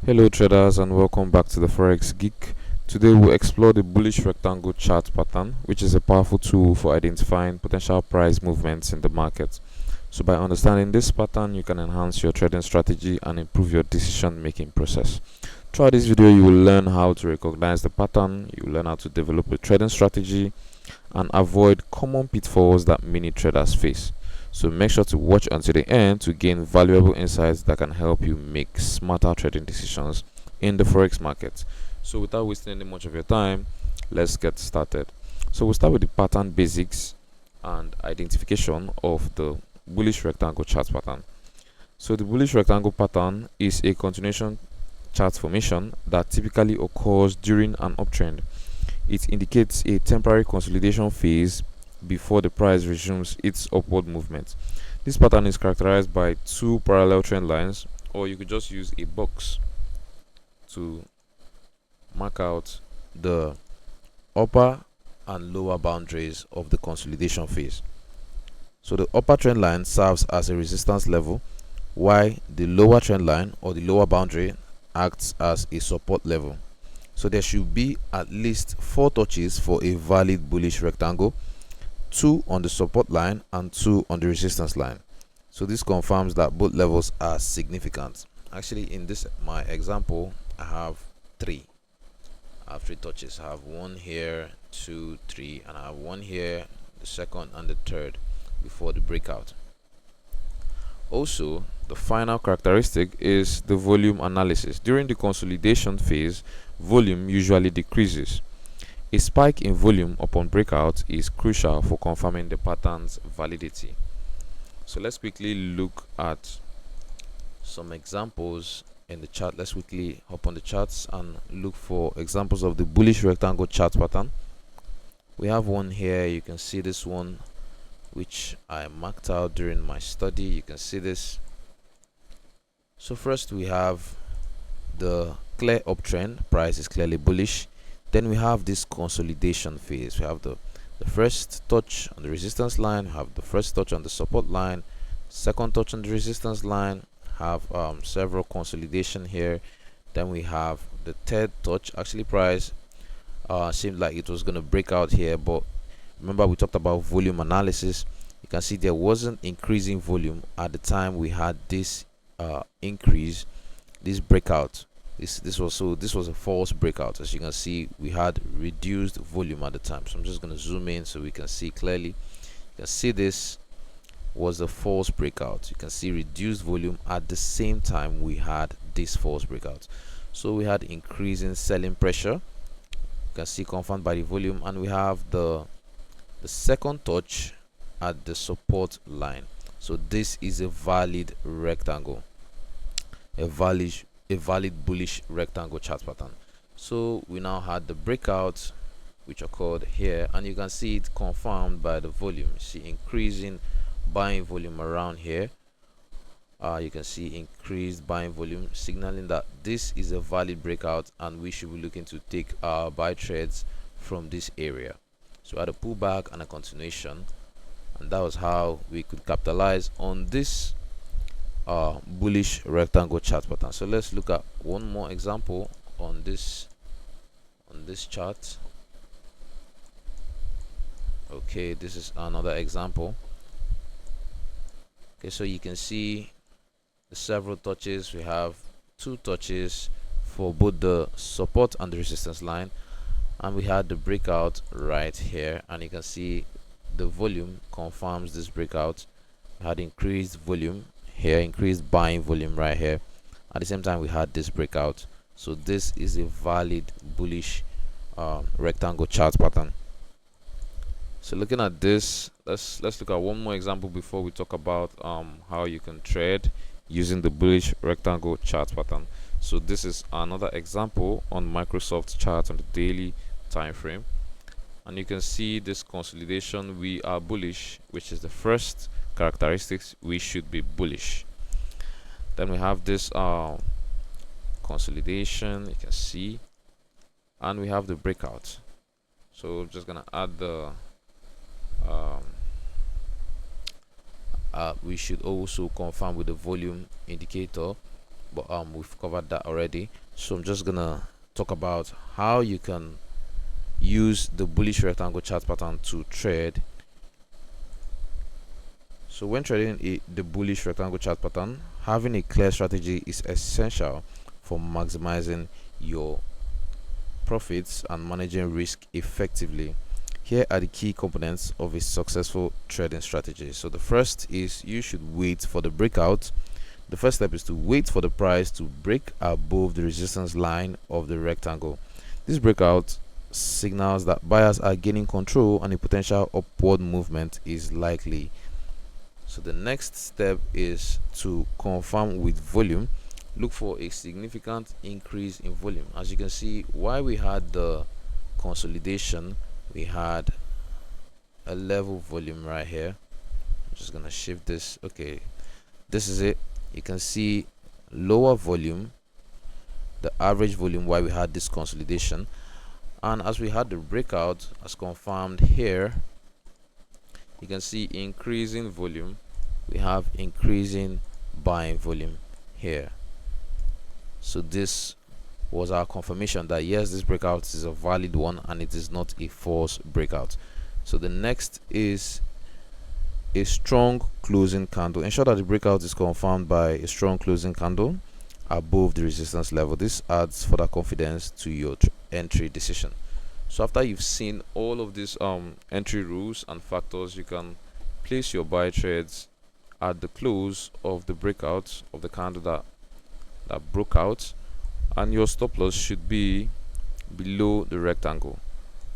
Hello traders and welcome back to the Forex Geek. Today we'll explore the Bullish Rectangle Chart Pattern, which is a powerful tool for identifying potential price movements in the market. So by understanding this pattern, you can enhance your trading strategy and improve your decision making process. Throughout this video, you will learn how to recognize the pattern, you will learn how to develop a trading strategy and avoid common pitfalls that many traders face. So make sure to watch until the end to gain valuable insights that can help you make smarter trading decisions in the Forex market. So without wasting any much of your time, let's get started. So we'll start with the pattern basics and identification of the Bullish Rectangle Chart Pattern. So the Bullish Rectangle Pattern is a continuation chart formation that typically occurs during an uptrend. It indicates a temporary consolidation phase before the price resumes its upward movement. This pattern is characterized by two parallel trend lines, or you could just use a box to mark out the upper and lower boundaries of the consolidation phase. So the upper trend line serves as a resistance level, while the lower trend line or the lower boundary acts as a support level. So there should be at least 4 touches for a valid bullish rectangle, 2 on the support line and 2 on the resistance line. So this confirms that both levels are significant. Actually, in this my example, I have 3 touches. I have 1 here, 2, 3, and I have 1 here, the second and the third before the breakout. Also, the final characteristic is the volume analysis. During the consolidation phase, volume usually decreases. A spike in volume upon breakout is crucial for confirming the pattern's validity. So let's quickly look at some examples in the chart. Let's quickly hop on the charts and look for examples of the Bullish Rectangle Chart Pattern. We have one here. You can see this one, which I marked out during my study. You can see this. So first we have the clear uptrend. Price is clearly bullish. Then we have this consolidation phase. We have the first touch on the resistance line, have the first touch on the support line, second touch on the resistance line, have several consolidation here. Then we have the third touch. Actually, price seemed like it was going to break out here, but remember we talked about volume analysis. You can see there wasn't increasing volume at the time we had this increase, this breakout. This was a false breakout. As you can see, we had reduced volume at the time. So I'm just going to zoom in so we can see clearly. You can see this was a false breakout. You can see reduced volume at the same time we had this false breakout. So we had increasing selling pressure. You can see confirmed by the volume, and we have the second touch at the support line. So this is a valid rectangle, a valid bullish rectangle chart pattern. So we now had the breakout which occurred here, and you can see it confirmed by the volume. You see increasing buying volume around here. You can see increased buying volume, signaling that this is a valid breakout and we should be looking to take our buy trades from this area. So we had a pullback and a continuation, and that was how we could capitalize on this bullish rectangle chart pattern. So let's look at one more example on this chart. Okay, this is another example. Okay, so you can see the several touches. We have 2 touches for both the support and the resistance line, and we had the breakout right here, and you can see the volume confirms this breakout. We had increased volume here, increased buying volume right here. At the same time we had this breakout. So this is a valid bullish rectangle chart pattern. So looking at this, let's look at one more example before we talk about how you can trade using the bullish rectangle chart pattern. So this is another example on Microsoft chart on the daily time frame, and you can see this consolidation. We are bullish, which is the first characteristics. We should be bullish. Then we have this consolidation, you can see, and we have the breakout. So I'm just gonna add the we should also confirm with the volume indicator but we've covered that already. So I'm just gonna talk about how you can use the bullish rectangle chart pattern to trade. So when trading the bullish rectangle chart pattern, having a clear strategy is essential for maximizing your profits and managing risk effectively. Here are the key components of a successful trading strategy. So the first is you should wait for the breakout. The first step is to wait for the price to break above the resistance line of the rectangle. This breakout signals that buyers are gaining control and a potential upward movement is likely. So the next step is to confirm with volume. Look for a significant increase in volume. As you can see, while we had the consolidation, we had a level volume right here. I'm just gonna shift this. Okay, this is it. You can see lower volume, the average volume, while we had this consolidation, and as we had the breakout as confirmed here, you can see increasing volume. We have increasing buying volume here. So this was our confirmation that yes, this breakout is a valid one and it is not a false breakout. So the next is a strong closing candle. Ensure that the breakout is confirmed by a strong closing candle above the resistance level. This adds further confidence to your entry decision. So after you've seen all of these entry rules and factors, you can place your buy trades at the close of the breakout of the candle that broke out, and your stop loss should be below the rectangle.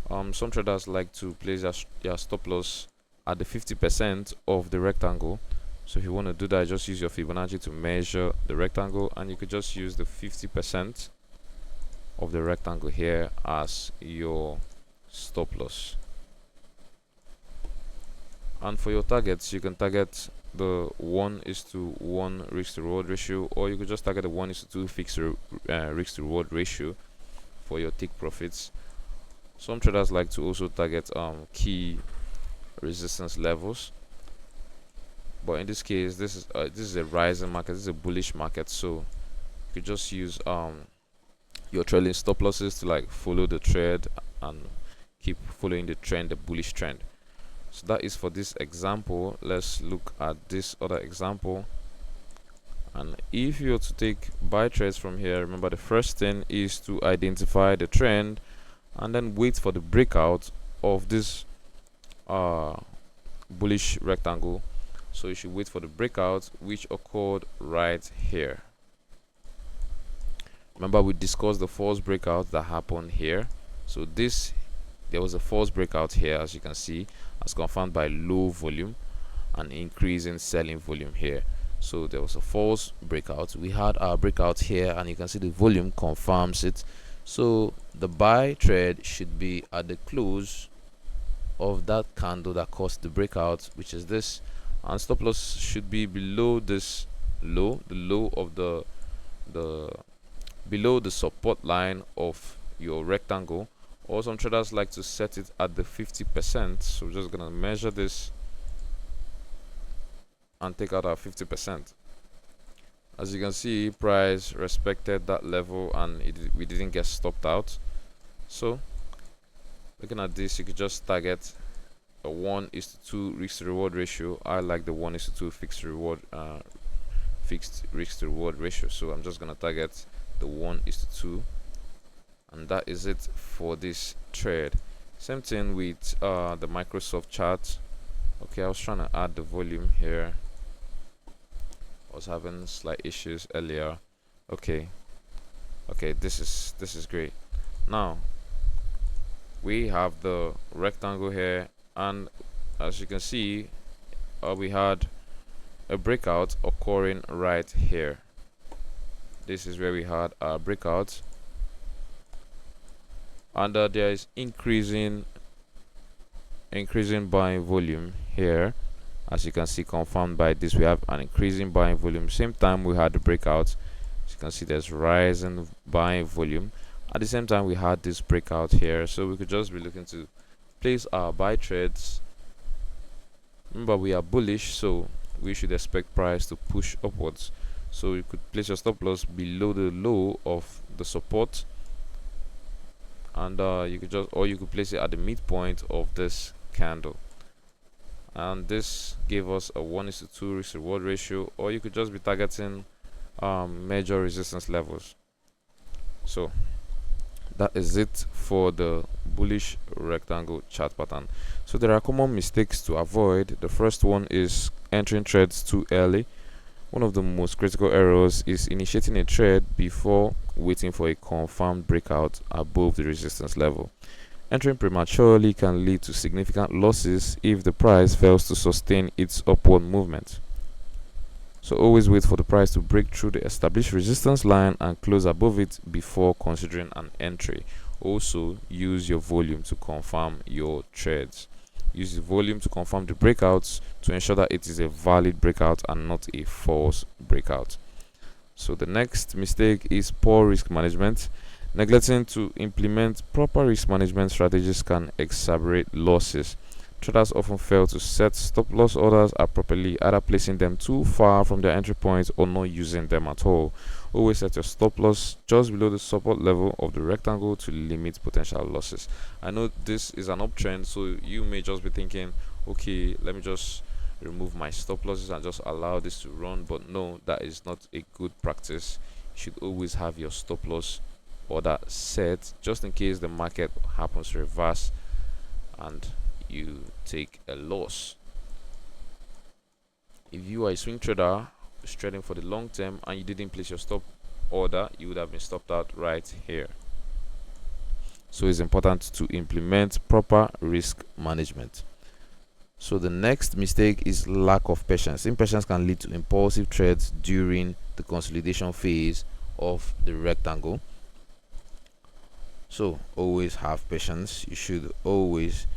Some traders like to place their stop loss at the 50% of the rectangle. So if you want to do that, just use your Fibonacci to measure the rectangle, and you could just use the 50% of the rectangle here as your stop loss. And for your targets, you can target the 1:1 risk to reward ratio, or you could just target the 1:2 fixed risk to reward ratio for your take profits. Some traders like to also target key resistance levels, but in this case, this is a rising market, this is a bullish market, so you could just use your trailing stop losses to like follow the trend and keep following the trend, the bullish trend. So that is for this example. Let's look at this other example. And if you were to take buy trades from here, remember the first thing is to identify the trend and then wait for the breakout of this bullish rectangle. So you should wait for the breakout, which occurred right here. Remember, we discussed the false breakout that happened here. So there was a false breakout here, as you can see, as confirmed by low volume and increase in selling volume here. So there was a false breakout. We had our breakout here, and you can see the volume confirms it. So the buy trade should be at the close of that candle that caused the breakout, which is this, and stop loss should be below this low, the low of the below the support line of your rectangle. Or some traders like to set it at the 50%. So we're just gonna measure this and take out our 50%. As you can see, price respected that level and we didn't get stopped out. So looking at this, you could just target a 1:2 risk to reward ratio. I like the 1:2 fixed risk to reward ratio, so I'm just gonna target the 1:2, and that is it for this trade. Same thing with the Microsoft chart. Okay, I was trying to add the volume here. I was having slight issues earlier. Okay, this is great. Now we have the rectangle here, and as you can see, we had a breakout occurring right here. This is where we had our breakout, and there is increasing buying volume here. As you can see, confirmed by this, we have an increasing buying volume. Same time we had the breakout, as you can see, there's rising buying volume. At the same time, we had this breakout here, so we could just be looking to place our buy trades. Remember, we are bullish, so we should expect price to push upwards. So you could place your stop loss below the low of the support, and you could just, or you could place it at the midpoint of this candle, and this gave us a 1:2 risk reward ratio. Or you could just be targeting major resistance levels. So that is it for the bullish rectangle chart pattern. So there are common mistakes to avoid. The first one is entering trades too early. One of the most critical errors is initiating a trade before waiting for a confirmed breakout above the resistance level. Entering prematurely can lead to significant losses if the price fails to sustain its upward movement. So always wait for the price to break through the established resistance line and close above it before considering an entry. Also, use your volume to confirm your trades. Use the volume to confirm the breakouts to ensure that it is a valid breakout and not a false breakout. So the next mistake is poor risk management. Neglecting to implement proper risk management strategies can exacerbate losses. Traders often fail to set stop loss orders appropriately, either placing them too far from their entry points or not using them at all. Always set your stop loss just below the support level of the rectangle to limit potential losses. I know this is an uptrend, so you may just be thinking, okay, let me just remove my stop losses and just allow this to run, but no, that is not a good practice. You should always have your stop loss order set just in case the market happens to reverse and you take a loss. If you are a swing trader who's trading for the long term and you didn't place your stop order, you would have been stopped out right here. So it's important to implement proper risk management. So the next mistake is lack of patience. Impatience can lead to impulsive trades during the consolidation phase of the rectangle. So always have patience. You should always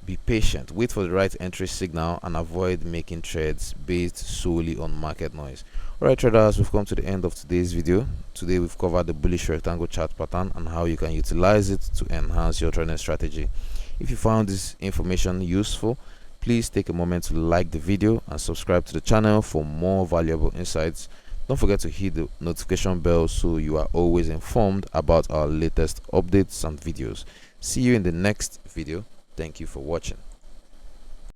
be patient, wait for the right entry signal, and avoid making trades based solely on market noise. Alright traders, we've come to the end of today's video. Today we've covered the bullish rectangle chart pattern and how you can utilize it to enhance your trading strategy. If you found this information useful, please take a moment to like the video and subscribe to the channel for more valuable insights. Don't forget to hit the notification bell so you are always informed about our latest updates and videos. See you in the next video. Thank you for watching.